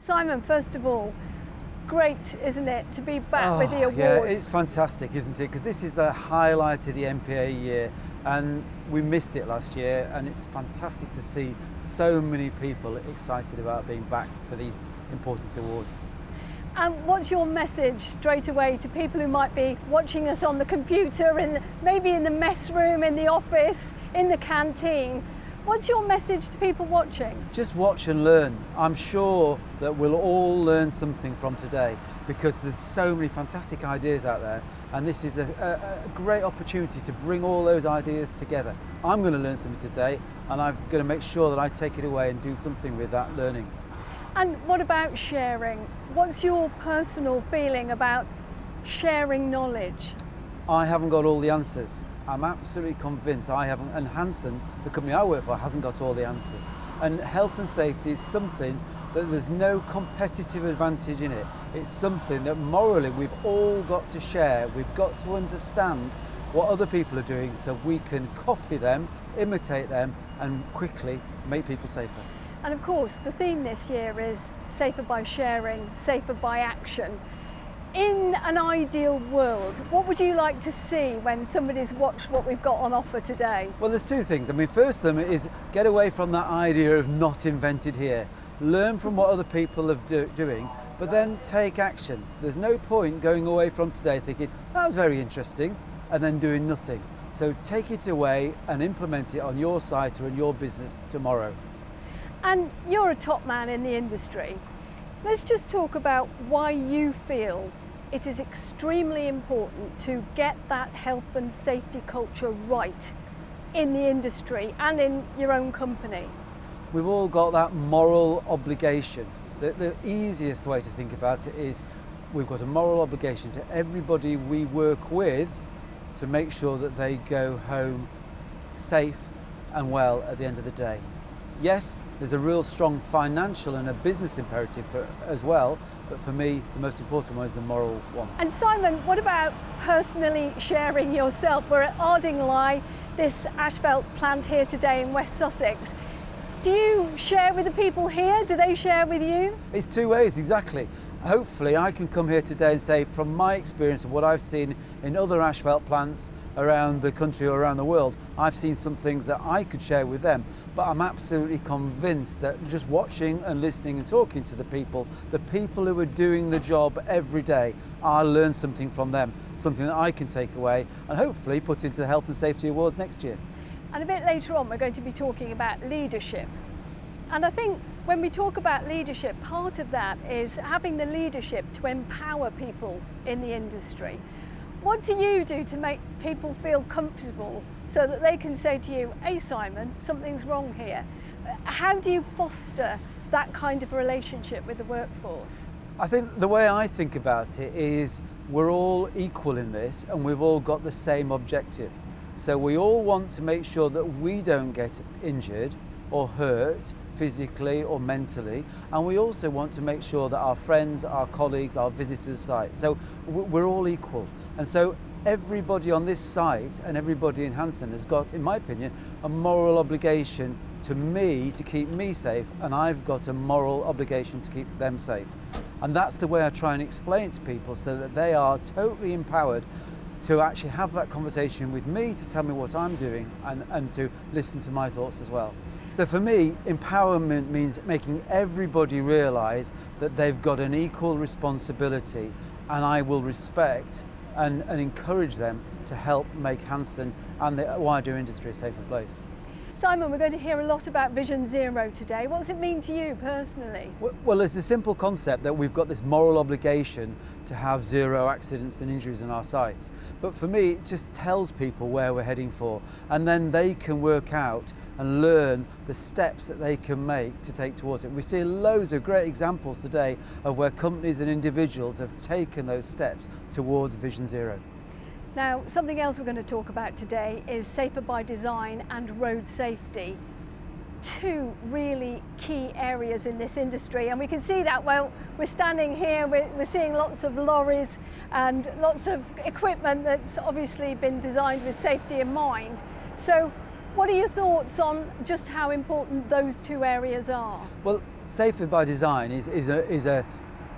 Simon, first of all, great, isn't it, to be back with the awards? Yeah, it's fantastic, isn't it? Because this is the highlight of the MPA year, and we missed it last year, and it's fantastic to see so many people excited about being back for these important awards. And what's your message straight away to people who might be watching us on the computer, and maybe in the mess room, in the office, in the canteen? What's your message to people watching? Just watch and learn. I'm sure that we'll all learn something from today, because there's so many fantastic ideas out there, and this is a great opportunity to bring all those ideas together. I'm going to learn something today, and I'm going to make sure that I take it away and do something with that learning. And what about sharing? What's your personal feeling about sharing knowledge? I haven't got all the answers. I'm absolutely convinced I haven't, and Hanson, the company I work for, hasn't got all the answers. And health and safety is something that there's no competitive advantage in it. It's something that morally we've all got to share. We've got to understand what other people are doing so we can copy them, imitate them, and quickly make people safer. And of course, the theme this year is safer by sharing, safer by action. In an ideal world, what would you like to see when somebody's watched what we've got on offer today? Well, there's two things. I mean, first of them is get away from that idea of not invented here. Learn from what other people are doing, but then take action. There's no point going away from today thinking, that was very interesting, and then doing nothing. So take it away and implement it on your site or in your business tomorrow. And you're a top man in the industry. Let's just talk about why you feel it is extremely important to get that health and safety culture right in the industry and in your own company. We've all got that moral obligation. The easiest way to think about it is we've got a moral obligation to everybody we work with to make sure that they go home safe and well at the end of the day. Yes, there's a real strong financial and a business imperative as well, but for me, the most important one is the moral one. And Simon, what about personally sharing yourself? We're at Ardingly, this asphalt plant here today in West Sussex. Do you share with the people here? Do they share with you? It's two ways, exactly. Hopefully I can come here today and say, from my experience of what I've seen in other asphalt plants around the country or around the world, I've seen some things that I could share with them. But I'm absolutely convinced that just watching and listening and talking to the people who are doing the job every day, I'll learn something from them, something that I can take away and hopefully put into the Health and Safety Awards next year. And a bit later on, we're going to be talking about leadership. And I think when we talk about leadership, part of that is having the leadership to empower people in the industry. What do you do to make people feel comfortable so that they can say to you, hey Simon, something's wrong here? How do you foster that kind of relationship with the workforce? I think the way I think about it is we're all equal in this and we've all got the same objective. So we all want to make sure that we don't get injured or hurt physically or mentally, and we also want to make sure that our friends, our colleagues, our visitors to the site, so we're all equal. And so everybody on this site and everybody in Hanson has got, in my opinion, a moral obligation to me to keep me safe, and I've got a moral obligation to keep them safe. And that's the way I try and explain it to people so that they are totally empowered to actually have that conversation with me to tell me what I'm doing and to listen to my thoughts as well. So for me, empowerment means making everybody realise that they've got an equal responsibility, and I will respect and encourage them to help make Hanson and the wider industry a safer place. Simon, we're going to hear a lot about Vision Zero today. What does it mean to you personally? Well, it's a simple concept that we've got this moral obligation to have zero accidents and injuries in our sites. But for me, it just tells people where we're heading for, and then they can work out and learn the steps that they can make to take towards it. We see loads of great examples today of where companies and individuals have taken those steps towards Vision Zero. Now, something else we're going to talk about today is safer by design and road safety. Two really key areas in this industry, and we can see that well, we're standing here, we're seeing lots of lorries and lots of equipment that's obviously been designed with safety in mind. So What are your thoughts on just how important those two areas are? Well, Safer by Design is an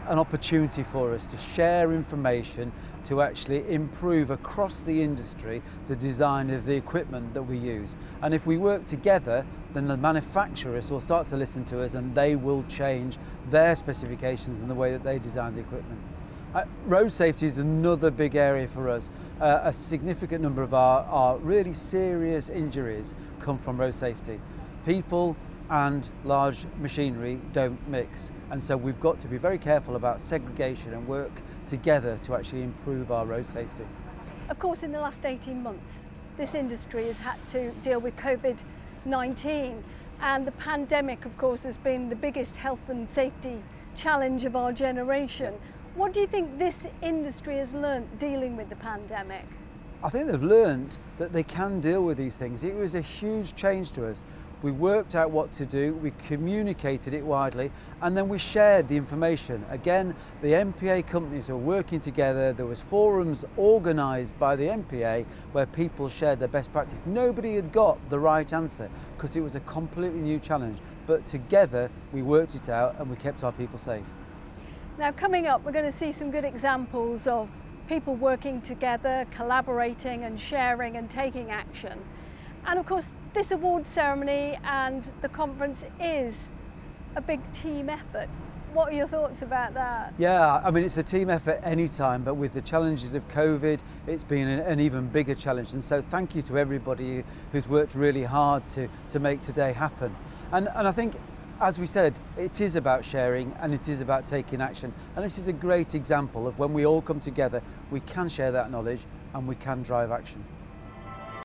opportunity for us to share information to actually improve across the industry the design of the equipment that we use. And if we work together, then the manufacturers will start to listen to us and they will change their specifications and the way that they design the equipment. Road safety is another big area for us. A significant number of our really serious injuries come from road safety. People and large machinery don't mix, and so we've got to be very careful about segregation and work together to actually improve our road safety. Of course, in the last 18 months, this industry has had to deal with COVID-19, and the pandemic, of course, has been the biggest health and safety challenge of our generation. What do you think this industry has learnt dealing with the pandemic? I think they've learned that they can deal with these things. It was a huge change to us. We worked out what to do, we communicated it widely, and then we shared the information. Again, the MPA companies were working together. There was forums organised by the MPA where people shared their best practice. Nobody had got the right answer because it was a completely new challenge, but together we worked it out and we kept our people safe. Now, coming up, we're going to see some good examples of people working together, collaborating and sharing and taking action. And of course, this awards ceremony and the conference is a big team effort. What are your thoughts about that? Yeah, I mean, it's a team effort anytime, but with the challenges of COVID, it's been an even bigger challenge. And so thank you to everybody who's worked really hard to make today happen. And I think, as we said, it is about sharing and it is about taking action. And this is a great example of when we all come together, we can share that knowledge and we can drive action.